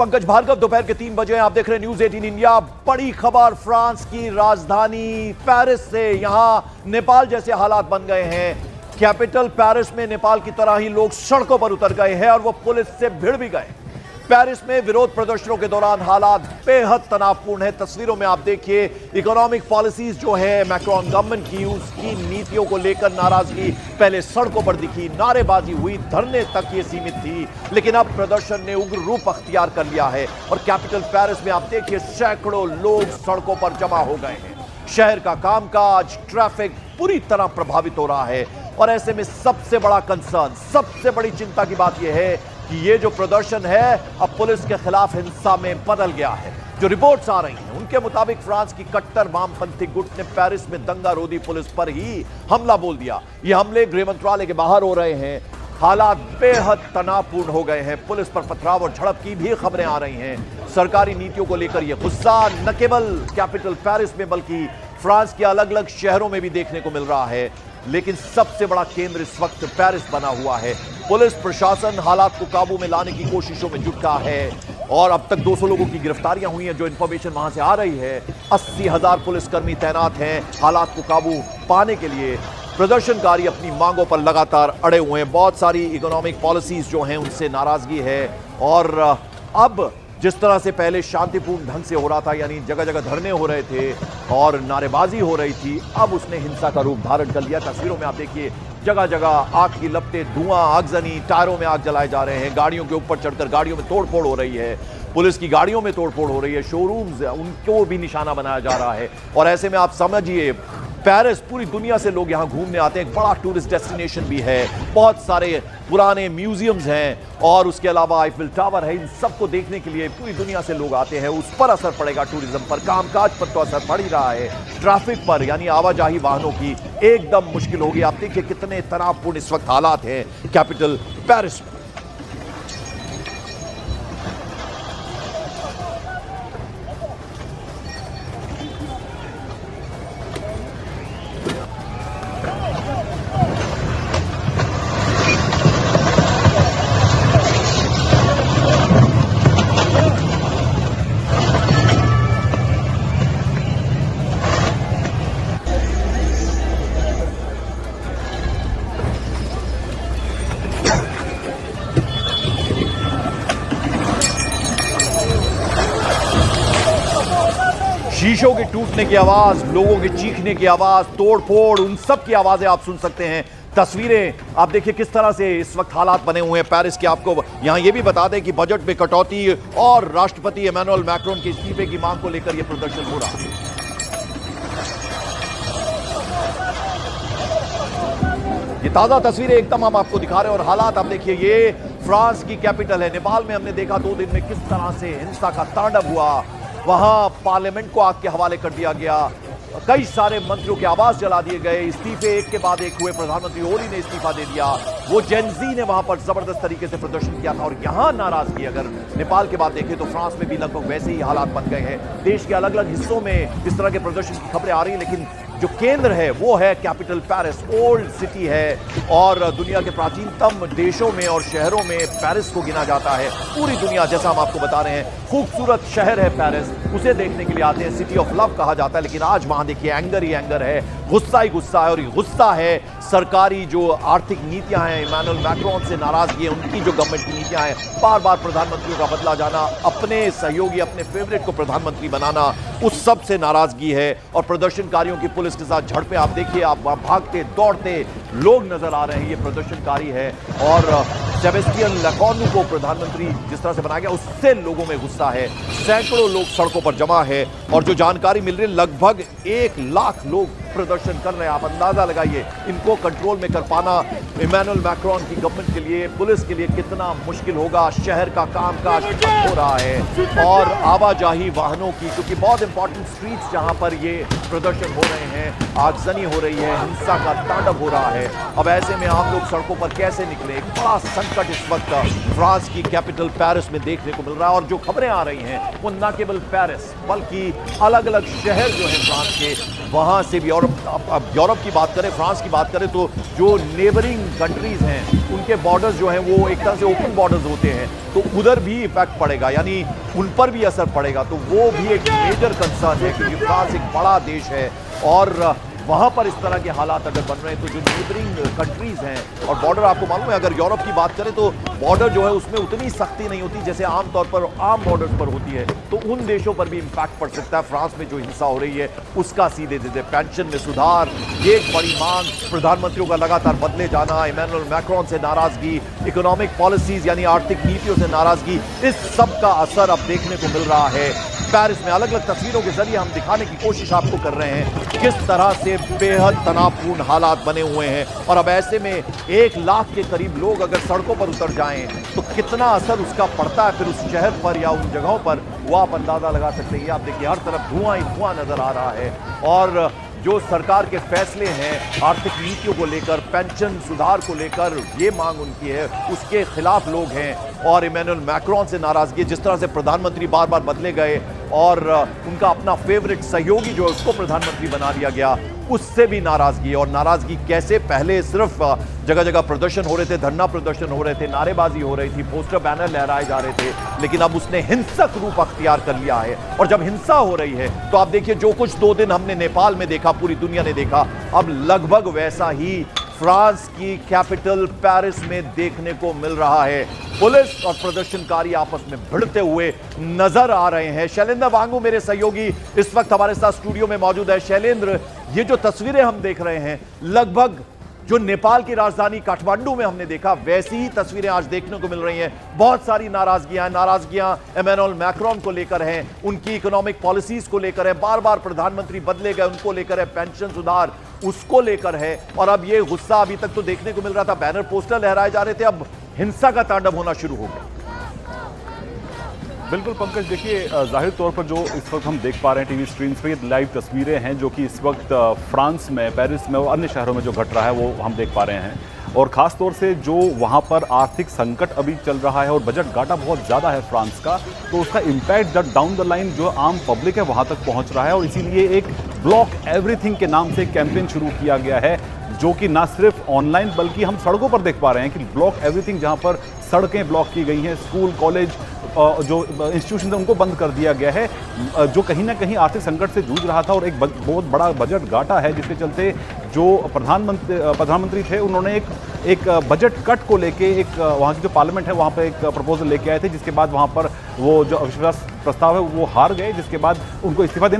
पंकज भार्गव, दोपहर के 3 बजे आप देख रहे हैं न्यूज 18 इंडिया। बड़ी खबर फ्रांस की राजधानी पेरिस से। यहां नेपाल जैसे हालात बन गए हैं। कैपिटल पेरिस में नेपाल की तरह ही लोग सड़कों पर उतर गए हैं और वो पुलिस से भिड़ भी गए। पेरिस में विरोध प्रदर्शनों के दौरान हालात बेहद तनावपूर्ण है। तस्वीरों में आप देखिए, इकोनॉमिक पॉलिसीज जो है मैक्रोन गवर्नमेंट की, उसकी नीतियों को लेकर नाराजगी पहले सड़कों पर दिखी, नारेबाजी हुई, धरने तक ये सीमित थी, लेकिन अब प्रदर्शन ने उग्र रूप अख्तियार कर लिया है और कैपिटल पेरिस में आप देखिए सैकड़ों लोग सड़कों पर जमा हो गए हैं। शहर का कामकाज, ट्रैफिक पूरी तरह प्रभावित हो रहा है और ऐसे में सबसे बड़ा कंसर्न, सबसे बड़ी चिंता की बात यह है कि ये जो प्रदर्शन है अब पुलिस के खिलाफ हिंसा में बदल गया है। जो रिपोर्ट्स आ रही हैं उनके मुताबिक फ्रांस की कट्टर वामपंथी गुट ने पेरिस में दंगारोधी पुलिस पर ही हमला बोल दिया। ये हमले गृह मंत्रालय के बाहर हो रहे हैं। हालात बेहद तनावपूर्ण हो गए हैं। पुलिस पर पथराव और झड़प की भी खबरें आ रही हैं। सरकारी नीतियों को लेकर यह गुस्सा न केवल कैपिटल पेरिस में बल्कि फ्रांस के अलग अलग शहरों में भी देखने को मिल रहा है। लेकिन सबसे बड़ा केंद्र इस वक्त पेरिस बना हुआ है। पुलिस प्रशासन हालात को काबू में लाने की कोशिशों में जुटा है और अब तक 200 लोगों की गिरफ्तारियां हुई हैं। जो इंफॉर्मेशन वहां से आ रही है, 80,000 पुलिसकर्मी तैनात हैं हालात को काबू पाने के लिए। प्रदर्शनकारी अपनी मांगों पर लगातार अड़े हुए हैं। बहुत सारी इकोनॉमिक पॉलिसीज जो हैं उनसे नाराजगी है और अब जिस तरह से पहले शांतिपूर्ण ढंग से हो रहा था, यानी जगह जगह धरने हो रहे थे और नारेबाजी हो रही थी, अब उसने हिंसा का रूप धारण कर लिया। तस्वीरों में आप देखिए जगह जगह आग की लपटें, धुआं, आगजनी, टायरों में आग जलाए जा रहे हैं, गाड़ियों के ऊपर चढ़कर गाड़ियों में तोड़फोड़ हो रही है, पुलिस की गाड़ियों में तोड़फोड़ हो रही है, शोरूम्स उनको भी निशाना बनाया जा रहा है। और ऐसे में आप समझिए पेरिस, पूरी दुनिया से लोग यहाँ घूमने आते हैं। एक बड़ा टूरिस्ट डेस्टिनेशन भी है, बहुत सारे पुराने म्यूजियम्स हैं और उसके अलावा आईफिल टावर है। इन सबको देखने के लिए पूरी दुनिया से लोग आते हैं। उस पर असर पड़ेगा टूरिज्म पर, कामकाज पर तो असर पड़ ही रहा है। ट्रैफिक पर, यानी आवाजाही वाहनों की एकदम मुश्किल होगी। आप देखिए कितने तनावपूर्ण इस वक्त हालात हैं कैपिटल पेरिस में। शीशों के टूटने की आवाज, लोगों के चीखने की आवाज, तोड़फोड़, उन सब की आवाजें आप सुन सकते हैं। तस्वीरें आप देखिए किस तरह से इस वक्त हालात बने हुए हैं पेरिस के। आपको यहां यह भी बता दें कि बजट में कटौती और राष्ट्रपति इमैनुअल मैक्रोन के इस्तीफे की मांग को लेकर यह प्रदर्शन हो रहा है। ये ताजा तस्वीरें एकदम हम आपको दिखा रहे हैं और हालात आप देखिए, ये फ्रांस की कैपिटल है। नेपाल में हमने देखा 2 दिन में किस तरह से हिंसा का तांडव हुआ। वहां पार्लियामेंट को आग के हवाले कर दिया गया, कई सारे मंत्रियों के आवास जला दिए गए, इस्तीफे एक के बाद एक हुए। प्रधानमंत्री ओली ने इस्तीफा दे दिया। वो जेनजी ने वहां पर जबरदस्त तरीके से प्रदर्शन किया था और यहां नाराजगी अगर नेपाल के बाद देखें तो फ्रांस में भी लगभग वैसे ही हालात बन गए हैं। देश के अलग अलग हिस्सों में इस तरह के प्रदर्शन की खबरें आ रही हैं, लेकिन जो केंद्र है वो है कैपिटल पेरिस। ओल्ड सिटी है और दुनिया के प्राचीनतम देशों में और शहरों में पेरिस को गिना जाता है। पूरी दुनिया, जैसा हम आपको बता रहे हैं, खूबसूरत शहर है पेरिस, उसे देखने के लिए आते हैं। सिटी ऑफ लव कहा जाता है, लेकिन आज वहां देखिए एंगर ही एंगर है, गुस्सा ही गुस्सा है। और ये गुस्सा है सरकारी जो आर्थिक नीतियां हैं, इमैनुअल मैक्रोन से नाराजगी है, उनकी जो गवर्नमेंट की नीतियां हैं, बार बार प्रधानमंत्रियों का बदला जाना, अपने सहयोगी, अपने फेवरेट को प्रधानमंत्री बनाना, उस सब से नाराजगी है। और प्रदर्शनकारियों की पुलिस के साथ झड़पें आप देखिए, आप वहां भागते दौड़ते लोग नजर आ रहे हैं। ये प्रदर्शनकारी है और सेबेस्टियन लेकॉर्नु को प्रधानमंत्री जिस तरह से बनाया गया उससे लोगों में गुस्सा है। सैकड़ों लोग सड़कों पर जमा है और जो जानकारी मिल रही है लगभग 1 लाख लोग प्रदर्शन कर रहे हैं। आप अंदाजा लगाइए इनको कंट्रोल में कर पाना इमैनुअल मैक्रोन की गवर्नमेंट के लिए, पुलिस के लिए कितना मुश्किल होगा। शहर का कामकाज ठप हो रहा है और आवाजाही वाहनों की, क्योंकि बहुत इंपॉर्टेंट स्ट्रीट्स जहां पर ये प्रदर्शन हो रहे हैं, आगजनी हो रही है, हिंसा का तांडव हो रहा है। अब ऐसे में आम लोग सड़कों पर कैसे निकले? एक बड़ा संकट इस वक्त फ्रांस की कैपिटल पेरिस में देखने को मिल रहा है। और जो खबरें आ रही हैं वो न केवल पेरिस बल्कि अलग अलग शहर जो है फ्रांस के, वहाँ से भी। और अब यूरोप की बात करें, फ्रांस की बात करें, तो जो नेबरिंग कंट्रीज़ हैं उनके बॉर्डर्स जो हैं वो एक तरह से ओपन बॉर्डर्स होते हैं, तो उधर भी इफेक्ट पड़ेगा, यानी उन पर भी असर पड़ेगा। तो वो भी एक मेजर कंसर्न है, क्योंकि फ्रांस एक बड़ा देश है और वहाँ पर इस तरह के हालात अगर बन रहे हैं तो जो नेबरिंग कंट्रीज़ हैं और बॉर्डर, आपको मालूम है अगर यूरोप की बात करें तो बॉर्डर जो है उसमें उतनी सख्ती नहीं होती जैसे आमतौर पर आम बॉर्डर्स पर होती है, तो उन देशों पर भी इम्पैक्ट पड़ सकता है। फ्रांस में जो हिंसा हो रही है उसका सीधे सीधे पेंशन में सुधार, ये एक बड़ी मांग, प्रधानमंत्रियों का लगातार बदले जाना, इमैनुअल मैक्रोन से नाराजगी, इकोनॉमिक पॉलिसीज यानी आर्थिक नीतियों से नाराजगी, इस सब का असर अब देखने को मिल रहा है पेरिस में। अलग अलग तस्वीरों के जरिए हम दिखाने की कोशिश आपको कर रहे हैं किस तरह से बेहद तनावपूर्ण हालात बने हुए हैं। और अब ऐसे में 1 लाख के करीब लोग अगर सड़कों पर उतर जाएं तो कितना असर उसका पड़ता है फिर उस शहर पर या उन जगहों पर, वो आप अंदाजा लगा सकते हैं। आप देखिए हर तरफ धुआं ही धुआं नजर आ रहा है और जो सरकार के फैसले हैं आर्थिक नीतियों को लेकर, पेंशन सुधार को लेकर, ये मांग उनकी है, उसके खिलाफ लोग हैं। और इमैनुअल मैक्रोन से नाराजगी, जिस तरह से प्रधानमंत्री बार बार बदले गए और उनका अपना फेवरेट सहयोगी जो है उसको प्रधानमंत्री बना दिया गया, उससे भी नाराजगी। और नाराजगी कैसे, पहले सिर्फ जगह जगह प्रदर्शन हो रहे थे, धरना प्रदर्शन हो रहे थे, नारेबाजी हो रही थी, पोस्टर बैनर लहराए जा रहे थे, लेकिन अब उसने हिंसक रूप अख्तियार कर लिया है। और जब हिंसा हो रही है तो आप देखिए जो कुछ 2 दिन हमने नेपाल में देखा, पूरी दुनिया ने देखा, अब लगभग वैसा ही फ्रांस की कैपिटल पेरिस में देखने को मिल रहा है। पुलिस और प्रदर्शनकारी आपस में भिड़ते हुए नजर आ रहे हैं। शैलेंद्र वांगू मेरे सहयोगी इस वक्त हमारे साथ स्टूडियो में मौजूद है। शैलेंद्र, ये जो तस्वीरें हम देख रहे हैं, लगभग जो नेपाल की राजधानी काठमांडू में हमने देखा वैसी ही तस्वीरें आज देखने को मिल रही हैं। बहुत सारी नाराजगियां इमैनुअल मैक्रोन को लेकर हैं, उनकी इकोनॉमिक पॉलिसीज को लेकर है, बार बार प्रधानमंत्री बदले गए उनको लेकर है, पेंशन सुधार उसको लेकर है। और अब ये गुस्सा अभी तक तो देखने को मिल रहा था, बैनर पोस्टर लहराए जा रहे थे, अब हिंसा का तांडव होना शुरू हो गया। बिल्कुल पंकज, देखिए जाहिर तौर पर जो इस वक्त हम देख पा रहे हैं टीवी स्क्रीन पे, ये लाइव तस्वीरें हैं जो कि इस वक्त फ्रांस में, पेरिस में और अन्य शहरों में जो घट रहा है वो हम देख पा रहे हैं। और ख़ास तौर से जो वहाँ पर आर्थिक संकट अभी चल रहा है और बजट घाटा बहुत ज़्यादा है फ्रांस का, तो उसका इम्पैक्ट डाउन द लाइन जो आम पब्लिक है वहाँ तक पहुँच रहा है। और इसीलिए एक ब्लॉक एवरीथिंग के नाम से एक कैंपेन शुरू किया गया है, जो कि ना सिर्फ ऑनलाइन बल्कि हम सड़कों पर देख पा रहे हैं कि ब्लॉक एवरीथिंग, जहाँ पर सड़कें ब्लॉक की गई हैं, स्कूल कॉलेज जो इंस्टीट्यूशन है उनको बंद कर दिया गया है, जो कहीं ना कहीं आर्थिक संकट से जूझ रहा था। और एक बहुत बड़ा बजट घाटा है जिसके चलते जो प्रधानमंत्री थे उन्होंने एक बजट कट को लेके एक वहाँ की जो पार्लियामेंट है वहाँ पर एक प्रपोजल लेके आए थे, जिसके बाद वहाँ पर वो जो अविश्वास प्रस्ताव है वो हार गए, जिसके बाद उनको इस्तीफा देना